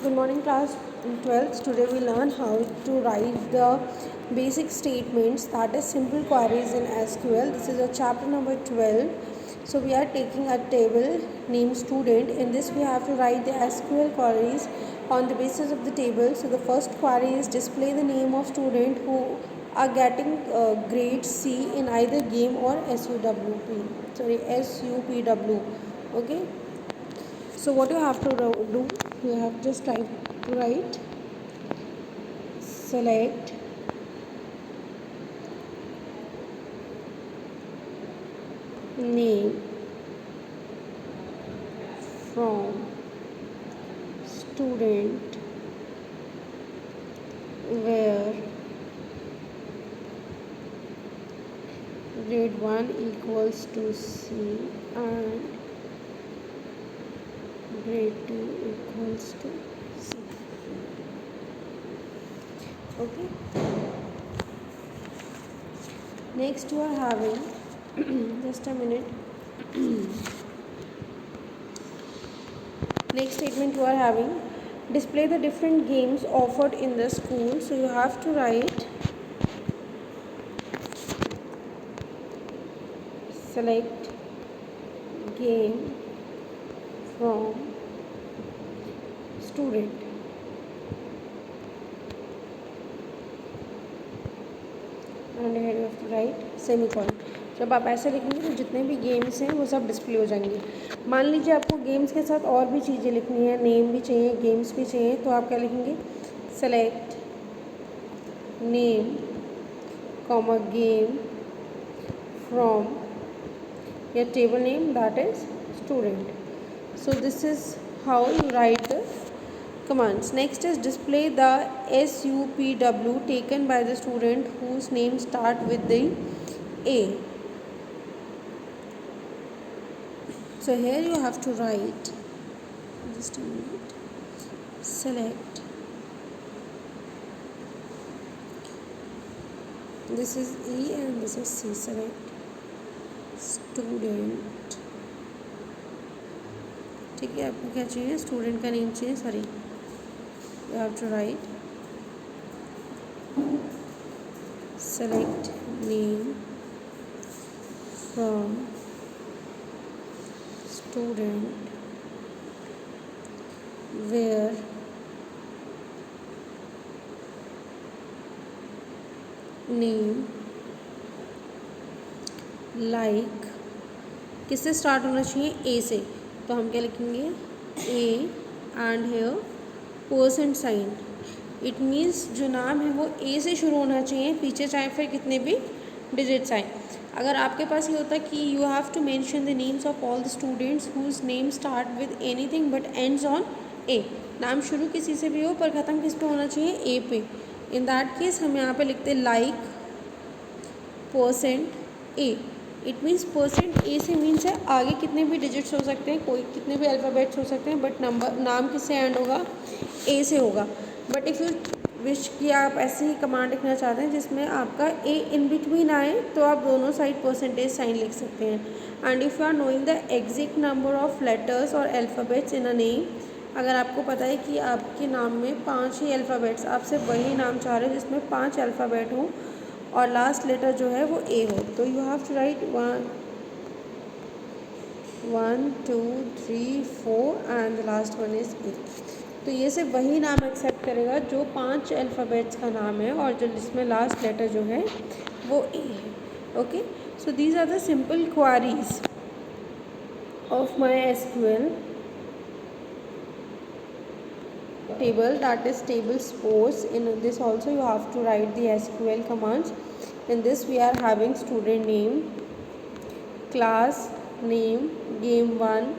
Good morning class 12th. Today we learn how to write the basic statements, that is simple queries in SQL. This is a chapter number 12. So we are taking a table named student. In this we have to write the SQL queries on the basis of the table. So the first query is display the name of student who are getting grade C in either game or SUPW. Okay. So what you have to do, you have just to write select name from student where grade 1 equals to C and grade 2 equals to C. Okay. Next you are having just a minute. Next statement you are having display the different games offered in the school. So you have to write select game from student and here you have to write semicolon. जब आप ऐसे लिखेंगे तो जितने भी games हैं वो सब डिस्प्ले हो जाएंगे. मान लीजिए आपको गेम्स के साथ और भी चीज़ें लिखनी है, नेम भी चाहिए, गेम्स भी चाहिए, तो आप क्या लिखेंगे select name comma game from your table name, that is student. So this is how you write the commands. Next is display the SUPW taken by the student whose name start with the A. So here you have to write, just a minute, select, this is E and this is C, select student. ठीक है, आपको क्या चाहिए, student का name चाहिए, sorry, you have to write select name from student where name like किससे start होना चाहिए, ए से, तो हम क्या लिखेंगे A and here percent sign. It means जो नाम है वो ए से शुरू होना चाहिए, पीछे चाहे फिर कितने भी डिजिट्स आए. अगर आपके पास ये होता कि you have to mention the names of all the students whose name start with anything but ends on A, नाम शुरू किसी से भी हो पर ख़त्म किस पे होना चाहिए, ए पे. इन दैट केस हम यहाँ पे लिखते like percent A. It means percent ए से मीन्स है आगे कितने भी डिजिट्स हो सकते हैं, कोई कितने भी अल्फ़ाबेट्स हो सकते हैं, बट नाम किससे एंड होगा, ए से होगा. बट इफ़ यू विश कि आप ऐसे ही कमांड लिखना चाहते हैं जिसमें आपका ए इन बिटवीन आए, तो आप दोनों साइड परसेंटेज साइन लिख सकते हैं. And if you are knowing the exact number of letters और अल्फ़ाबेट्स इन अ नेम, अगर आपको पता है कि आपके नाम में 5 ही अल्फ़ाबेट्स, आप सिर्फ वही नाम चाह रहे हो जिसमें 5 अल्फ़ाबेट हों और लास्ट लेटर जो है वो ए हो, तो you have to write 1 2 3 4 and the last one is A. तो ये सिर्फ वही नाम एक्सेप्ट करेगा जो 5 अल्फ़ाबेट्स का नाम है और जो जिसमें लास्ट लेटर जो है वो ए है. Okay, so these are the simple queries of my SQL table, that is table sports. In this also you have to write the SQL commands. In this we are having student name, class name, game 1,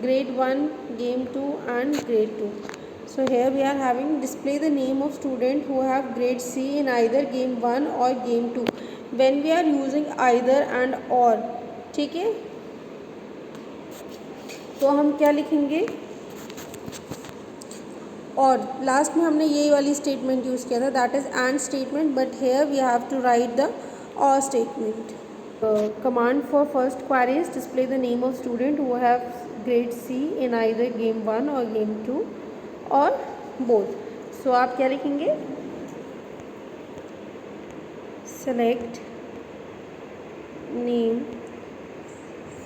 grade 1, game 2 and grade 2. So here we are having display the name of student who have grade C in either game 1 or game 2 when we are using either and or. ठीक है, तो हम क्या लिखेंगे, और last में हमने यही वाली स्टेटमेंट यूज़ किया था, that is and statement, but here we have to write the or statement. Command for first query is display the name of student who have grade C in either game 1 or game 2, or both. So आप क्या लिखेंगे, select name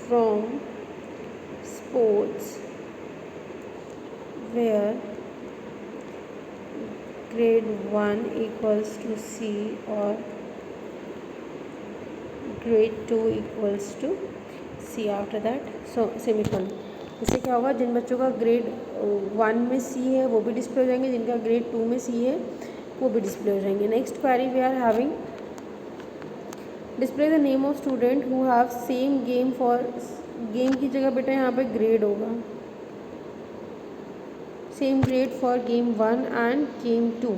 from sports where grade 1 equals to C और grade 2 equals to C after that so semicolon। इससे क्या होगा, जिन बच्चों का grade 1 में C है वो भी डिस्प्ले हो जाएंगे, जिनका ग्रेड 2 में C है वो भी डिस्प्ले हो जाएंगे। Next query we are having, display the name of student who have same game for, game की जगह बेटा यहाँ पे ग्रेड होगा, same grade for game 1 and game 2।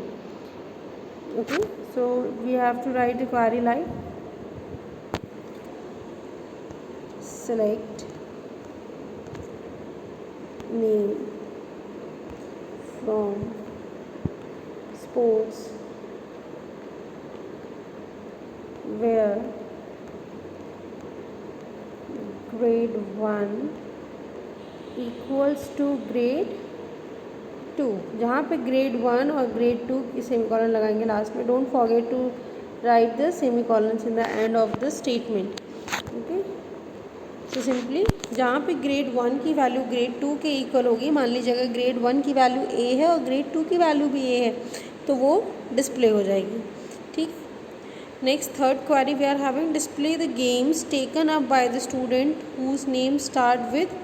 okay, so we have to write the query like select name from sports where grade 1 equals to grade 2, जहाँ पे grade 1 और grade 2 की सेमीकॉलन लगाएंगे लास्ट में। Don't forget to write the semicolons in the end of the statement. Okay, तो simply जहाँ पे grade 1 की वैल्यू ग्रेड 2 के इक्वल होगी, मान लीजिए अगर ग्रेड 1 की वैल्यू A है और ग्रेड 2 की वैल्यू भी A है तो वो डिस्प्ले हो जाएगी। ठीक, next third query we are having, display the games taken up by the student whose name start with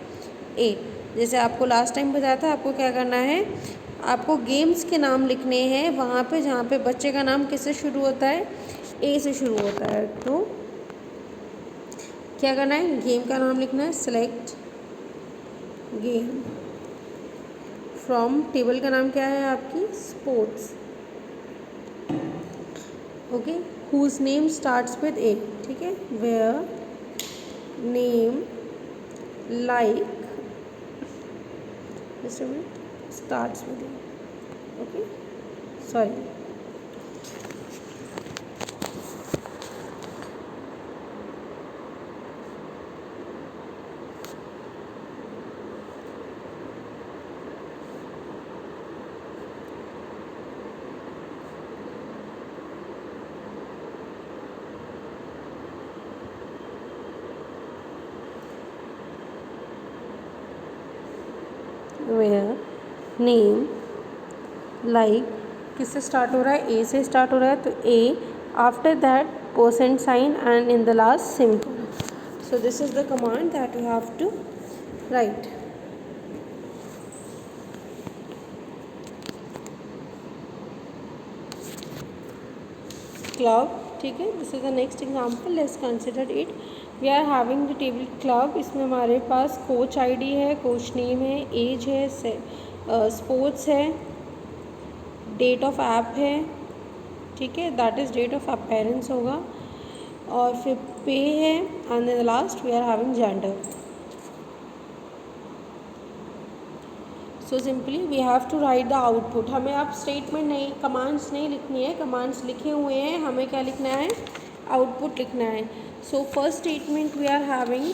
A। जैसे आपको लास्ट टाइम बताया था, आपको क्या करना है, आपको गेम्स के नाम लिखने हैं वहाँ पे जहाँ पे बच्चे का नाम किससे शुरू होता है, ए से शुरू होता है। तो क्या करना है, गेम का नाम लिखना है, सेलेक्ट गेम फ्रॉम, टेबल का नाम क्या है आपकी, sports. Okay, whose name starts with A. ठीक है, where name like just a minute starts with it। okay, sorry, where name like किससे स्टार्ट हो रहा है, ए से स्टार्ट हो रहा है, तो A after that percent sign and in the last semicolon. So this is the command that you have to write. Club, ठीक है, this is the next example, let's consider it. We are having the table club, इसमें हमारे पास coach ID है, coach name है, age है, sports है, date of app है, ठीक है, that is date of appearance होगा, और फिर पे है, and the last we are having gender. So simply we have to write the output. हमें अब स्टेटमेंट नहीं, कमांड्स नहीं लिखनी है, कमांड्स लिखे हुए हैं, हमें क्या लिखना है, आउटपुट लिखना है। So first statement we are having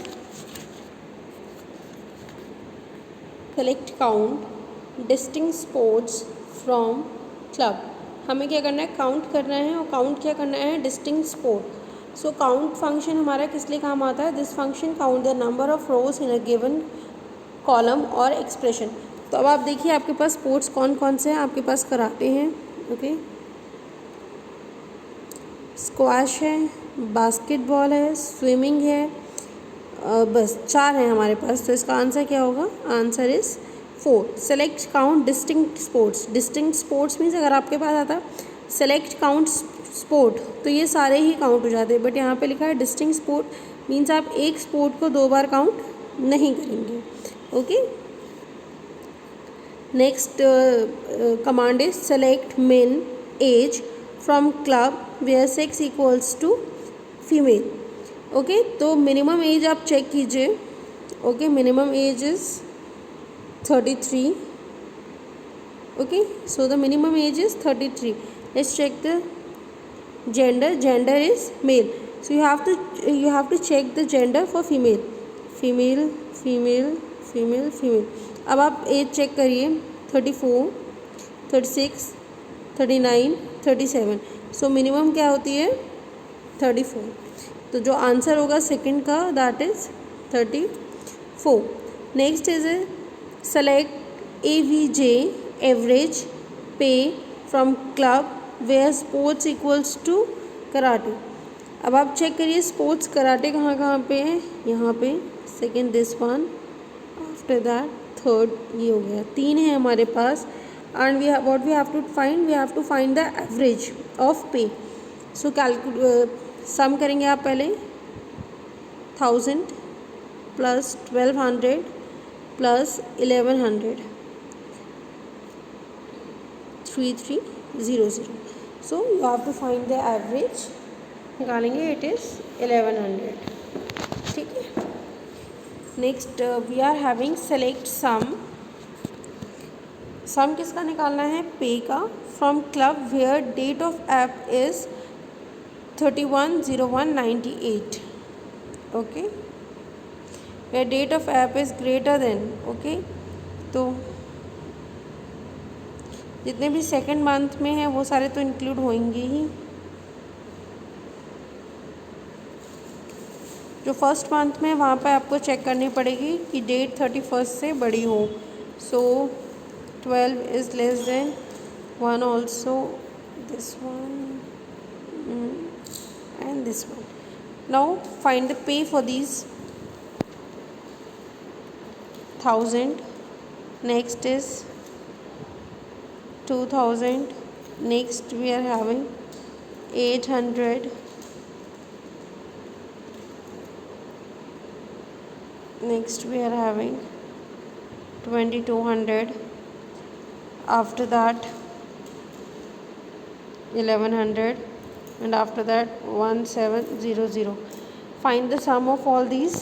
select count distinct sports from club. हमें क्या करना है, काउंट करना है, और काउंट क्या करना है, distinct sport. So count function हमारा किस लिए काम आता है, this function count the number of rose in a given column और एक्सप्रेशन। तो अब आप देखिए आपके पास स्पोर्ट्स कौन कौन से हैं, आपके पास कराटे हैं, ओके, स्क्वैश है, बास्केटबॉल है, स्विमिंग है, बस 4 हैं हमारे पास। तो इसका आंसर क्या होगा, answer is 4। Select count distinct sports, distinct sports means अगर आपके पास आता सेलेक्ट काउंट स्पोर्ट तो ये सारे ही काउंट हो जाते हैं, बट यहाँ पे लिखा है डिस्टिंक्ट स्पोर्ट मीन्स आप एक स्पोर्ट को 2 बार काउंट नहीं करेंगे। Okay, next command is select min age from club where sex equals to female. Okay, तो मिनिमम एज आप चेक कीजिए। Okay, minimum age is 33। Okay, so the minimum age is 33। Let's check the gender, gender is male, so you have to check the gender for female, female female female female. अब आप as check करिए, 34, 36, 39, 37. So minimum क्या होती है 34. तो जो answer होगा second का that is 34. Next is select AVJ average pay from club where sports equals to karate. अब आप चेक करिए स्पोर्ट्स कराटे कहाँ कहाँ पे है. यहाँ पे second this one, after that third, ये हो गया 3 है हमारे पास. And we what we have to find, we have to find the average of pay. So sum करेंगे आप पहले 1000 plus 1200 plus 1100 3300. So you have to find the average. निकालेंगे इट इज़ 1100. ठीक है. Next we are having select sum किसका निकालना है pay का from club where date of app is 31/01/98. Okay, where date of app is greater than. Okay, तो जितने भी सेकेंड मंथ में हैं वो सारे तो इंक्लूड होंगे ही. जो फर्स्ट मंथ में वहाँ पर आपको चेक करनी पड़ेगी कि डेट 31 से बड़ी हो. So 12 is less than 1 also, this one and this one. Now find the pay for these 1000. Next is 2000. Next we are having 800. Next we are having 2200. After that 1100, and after that 1700. Find the sum of all these.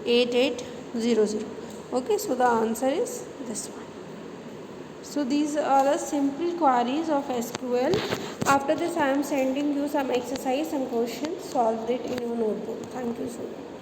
Eight 800. Okay, so the answer is this one. So these are the simple queries of SQL. After this I am sending you some exercise, some questions. Solve it in your notebook. Thank you so much.